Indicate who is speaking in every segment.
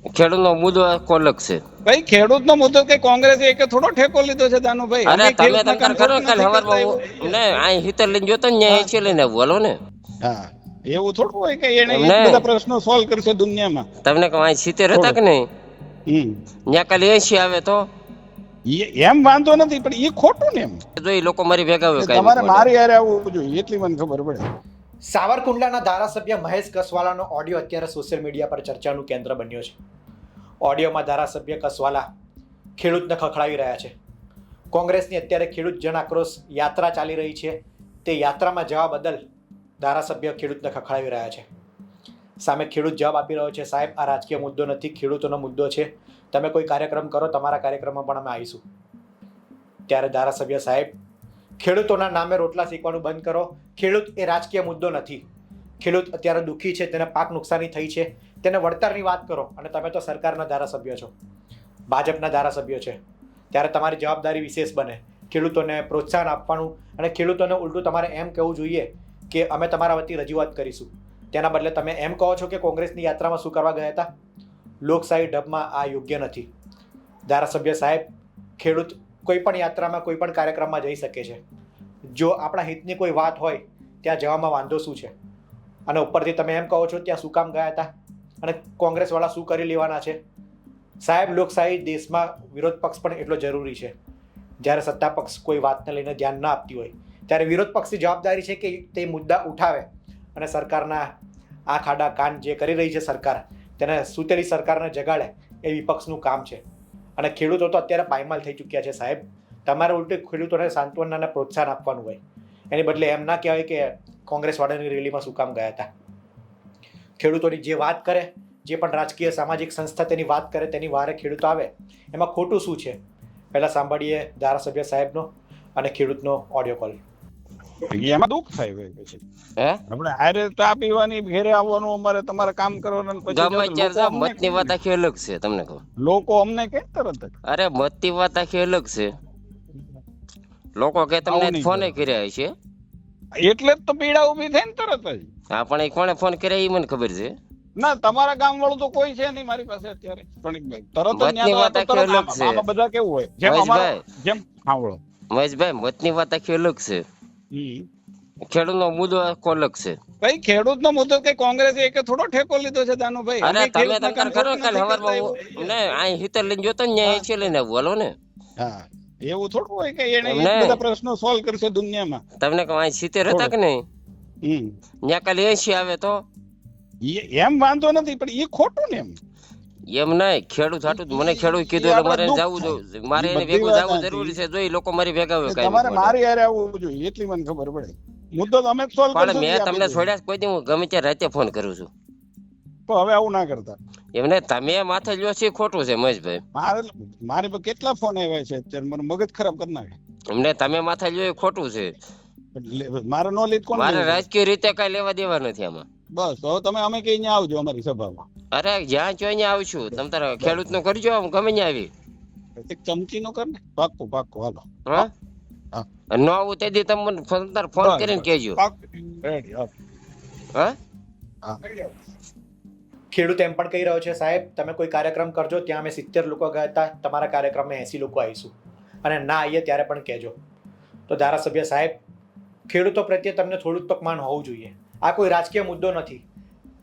Speaker 1: ખેડૂતનો મુદ્દો આખો અલગ છે.
Speaker 2: ભાઈ ખેડૂતનો મુદ્દો કે કોંગ્રેસે એક થોડો ઠેકો લીધો છે દાનુભાઈ.
Speaker 1: અરે
Speaker 2: અમે
Speaker 1: તમે
Speaker 2: ખેડૂતના
Speaker 1: તમ
Speaker 2: કામ
Speaker 1: તાર કરો
Speaker 2: ખોટું
Speaker 1: કાલ
Speaker 2: નથી કરતા
Speaker 1: હવારમાં
Speaker 2: એવું.
Speaker 1: ને આ હિતર લઈને જોતો ને ન્યાય છે લઈને આવું હાલો ને.
Speaker 2: હા એવું થોડું હોય કે એને
Speaker 1: એમને
Speaker 2: બધા પ્રશ્નો સોલ્વ કરશે દુનિયામાં.
Speaker 1: તમને કહું આ 70 હતા કે નહીં ત્યાં કાલે 80 આવે તો
Speaker 2: એમ વાંધો નથી પણ એ ખોટું ને એમ
Speaker 1: જો એ લોકો મારી ભેગા હોય
Speaker 2: તમારે
Speaker 1: કાંઈ
Speaker 2: મારી હારે આવવું જોઈએ એટલી મને ખબર પડે.
Speaker 3: સાવરકુંડલાના ધારાસભ્ય મહેશ કસવાલાનો ઓડિયો અત્યારે સોશિયલ મીડિયા પર ચર્ચાનું કેન્દ્ર બન્યો છે. ઓડિયોમાં ધારાસભ્ય કસવાલા ખેડૂતને ખખડાવી રહ્યા છે. કોંગ્રેસની અત્યારે ખેડૂત જન આક્રોશ યાત્રા ચાલી રહી છે. તે યાત્રામાં જવા બદલ ધારાસભ્ય ખેડૂતને ખખડાવી રહ્યા છે. સામે ખેડૂત જવાબ આપી રહ્યો છે, સાહેબ આ રાજકીય મુદ્દો નથી, ખેડૂતોનો મુદ્દો છે. તમે કોઈ કાર્યક્રમ કરો, તમારા કાર્યક્રમમાં પણ અમે આવીશું. ત્યારે ધારાસભ્ય સાહેબ ખેડૂતોના નામે રોટલા શેકવાનું બંધ કરો. ખેડૂત એ રાજકીય મુદ્દો નથી. ખેડૂત અત્યારે દુઃખી છે, તેને પાક નુકસાની થઈ છે, તેને વળતરની વાત કરો. અને તમે તો સરકારના ધારાસભ્ય છો, ભાજપના ધારાસભ્યો છે, ત્યારે તમારી જવાબદારી વિશેષ બને ખેડૂતોને પ્રોત્સાહન આપવાનું. અને ખેડૂતોને ઉલટું તમારે એમ કહેવું જોઈએ કે અમે તમારા વતી રજૂઆત કરીશું. તેના બદલે તમે એમ કહો છો કે કોંગ્રેસની યાત્રામાં શું કરવા ગયા હતા. લોકશાહી ઢબમાં આ યોગ્ય નથી. ધારાસભ્ય સાહેબ, ખેડૂત કોઈ પણ યાત્રામાં કોઈ પણ કાર્યક્રમમાં જઈ શકે છે. જો આપણા હિતની કોઈ વાત હોય ત્યાં જવામાં વાંધો શું છે? અને ઉપરથી તમે એમ કહો છો ત્યાં શું કામ ગયા હતા અને કોંગ્રેસવાળા શું કરી લેવાના છે? સાહેબ, લોકશાહી દેશમાં વિરોધ પક્ષ પણ એટલો જરૂરી છે. જ્યારે સત્તા પક્ષ કોઈ વાતને લઈને ધ્યાન ના આપતી હોય ત્યારે વિરોધ પક્ષની જવાબદારી છે કે તે મુદ્દા ઉઠાવે અને સરકારના આ ખાડા કાન જે કરી રહી છે સરકાર, તેને સૂતેલી સરકારને જગાડે એ વિપક્ષનું કામ છે. અને ખેડૂતો તો અત્યારે પાયમાલ થઈ ચૂક્યા છે સાહેબ. તમારે ઉલટું ખેડૂતોને સાંત્વના અને પ્રોત્સાહન આપવાનું હોય. એની બદલે એમ ના કહેવાય કે કોંગ્રેસવાળાની રેલીમાં શું કામ ગયા હતા. ખેડૂતોની જે વાત કરે, જે પણ રાજકીય સામાજિક સંસ્થા તેની વાત કરે, તેની વારે ખેડૂતો આવે, એમાં ખોટું શું છે? પહેલાં સાંભળીએ ધારાસભ્ય સાહેબનો અને ખેડૂતનો ઓડિયો કોલ.
Speaker 2: એમાં દુઃખ થાય ભાઈ. પછી
Speaker 1: હે
Speaker 2: આપણે હારે ચા પીવાની, ઘેરે આવવાનું, અમારે તમારે કામ કરવાનું, અને પછી
Speaker 1: ગમે ત્યારે
Speaker 2: લોકો અમને
Speaker 1: મતની વાત આખી અલગ છે. તમને કહું
Speaker 2: લોકો અમને કે તરત જ
Speaker 1: અરે મતની વાત આખી અલગ છે. લોકો કે
Speaker 2: આવું
Speaker 1: તમને
Speaker 2: નહીં
Speaker 1: ફોને
Speaker 2: કરે.
Speaker 1: કર્યા છે.
Speaker 2: એટલે જ તો પીડા ઉભી થાય ને તરત જ.
Speaker 1: હા પણ એ કોણે ફોન કર્યા એ મને ખબર છે.
Speaker 2: ના તમારા ગામ વાળું તો કોઈ છે નહીં મારી પાસે અત્યારે. પ્રણીકભાઈ તરત જ
Speaker 1: મતની વાત આખી
Speaker 2: તરત
Speaker 1: અલગ છે.
Speaker 2: આમાં બધા કેવું હોય જેમ અમારા જેમ સાંભળો
Speaker 1: મહેશભાઈ, મતની વાત આખી અલગ છે. ખેડૂતનો મુદ્દો આખો અલગ છે.
Speaker 2: ભાઈ ખેડૂતનો મુદ્દો કે કોંગ્રેસે એક થોડો ઠેકો લીધો છે દાનુભાઈ.
Speaker 1: અરે
Speaker 2: અમે
Speaker 1: તમે
Speaker 2: ખેડૂતના
Speaker 1: તમ તાર
Speaker 2: કામ
Speaker 1: કરો
Speaker 2: ખોટું
Speaker 1: કાલ
Speaker 2: નથી કરતા
Speaker 1: હવારમાં
Speaker 2: એવું.
Speaker 1: ને આ હિતર લઈને જોતો ને ન્યાય છે લઈને આવું હાલો ને.
Speaker 2: હા એવું થોડું હોય કે એને
Speaker 1: એમને
Speaker 2: બધા પ્રશ્નો સોલ્વ કરશે દુનિયામાં.
Speaker 1: તમને કહું આ 70 હતા કે નહીં ત્યાં કાલે 80 આવે તો
Speaker 2: એમ વાંધો નથી પણ એ ખોટું ને એમ
Speaker 1: એમ નહીં. ખેડૂત હાટું જ મને ખેડૂત કીધું એટલે મારે જવું જોઈએ, મારે એને ભેગું જવું જરૂરી છે. જો એ લોકો મારી ભેગા હોય
Speaker 2: તમારે
Speaker 1: કાંઈ
Speaker 2: મારી હારે આવવું જોઈએ એટલી મને ખબર પડે. મુદ્દો તો અમે સોલ્વ
Speaker 1: પણ
Speaker 2: કરશું.
Speaker 1: મેં તમને છોડ્યા કોઈ દી હું ગમે ત્યારે રાતે ફોન કરું છું.
Speaker 2: તો હવે આવું ના કરતા.
Speaker 1: એમને તમે માથે લ્યો છે એ ખોટું છે મહેશભાઈ.
Speaker 2: મારી પર કેટલા ફોન આવ્યા છે અત્યારે, મને મગજ ખરાબ કરી નાખે.
Speaker 1: એમને તમે માથે લ્યો એ ખોટું છે.
Speaker 2: મારે નો લીધ કોણ
Speaker 1: મારે
Speaker 2: લે?
Speaker 1: રાજકીય રીતે કઈ લેવા દેવા નથી આમાં.
Speaker 2: બસ હવે તમે અમે કઈ અહીંયા આવજો અમારી સભામાં.
Speaker 1: અરે જ્યાં જો અહીંયા આવશું તમ તારે ખેડૂત નું કરજો, હું ગમે ત્યાં આવી.
Speaker 2: એક ચમચી નો કર ને. પાક્કું પાક્કું હાલો.
Speaker 1: હા
Speaker 2: હા.
Speaker 1: ન આવું તે દી તમે મને ફોન કરીને કહેજો.
Speaker 2: પાક્કું. રેડી હા.
Speaker 1: હા
Speaker 2: હા.
Speaker 3: ખેડૂત એમ પણ કહી રહ્યો છે, સાહેબ તમે કોઈ કાર્યક્રમ કરજો, ત્યાં અમે 70 લોકો ગયા હતા, તમારા કાર્યક્રમમાં 80 લોકો આવીશું. અને ના આવીએ ત્યારે પણ કહેજો. તો ધારાસભ્ય સાહેબ, ખેડૂતો પ્રત્યે તમને થોડુંક તો માન હોવું જોઈએ. આ કોઈ રાજકીય મુદ્દો નથી.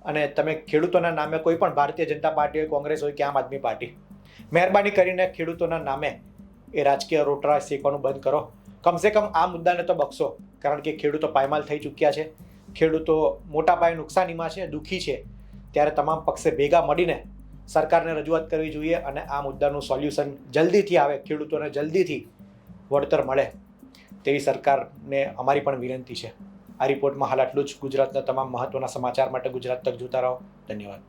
Speaker 3: અને તમે ખેડૂતોના નામે કોઈ પણ ભારતીય જનતા પાર્ટી હોય, કોંગ્રેસ હોય કે આમ આદમી પાર્ટી, મહેરબાની કરીને ખેડૂતોના નામે એ રાજકીય રોટલા શેકવાનું બંધ કરો. કમસે કમ આ મુદ્દાને તો બક્ષો. કારણ કે ખેડૂતો પાયમાલ થઈ ચૂક્યા છે. ખેડૂતો મોટા પાયે નુકસાનીમાં છે, દુઃખી છે. ત્યારે તમામ પક્ષે ભેગા મળીને સરકારને રજૂઆત કરવી જોઈએ અને આ મુદ્દાનું સોલ્યુશન જલ્દીથી આવે, ખેડૂતોને જલ્દીથી વળતર મળે તેવી સરકારને અમારી પણ વિનંતી છે. આ રિપોર્ટમાં હાલ આટલું જ. ગુજરાતના તમામ મહત્વના સમાચાર માટે ગુજરાત તક જોતા રહો. ધન્યવાદ.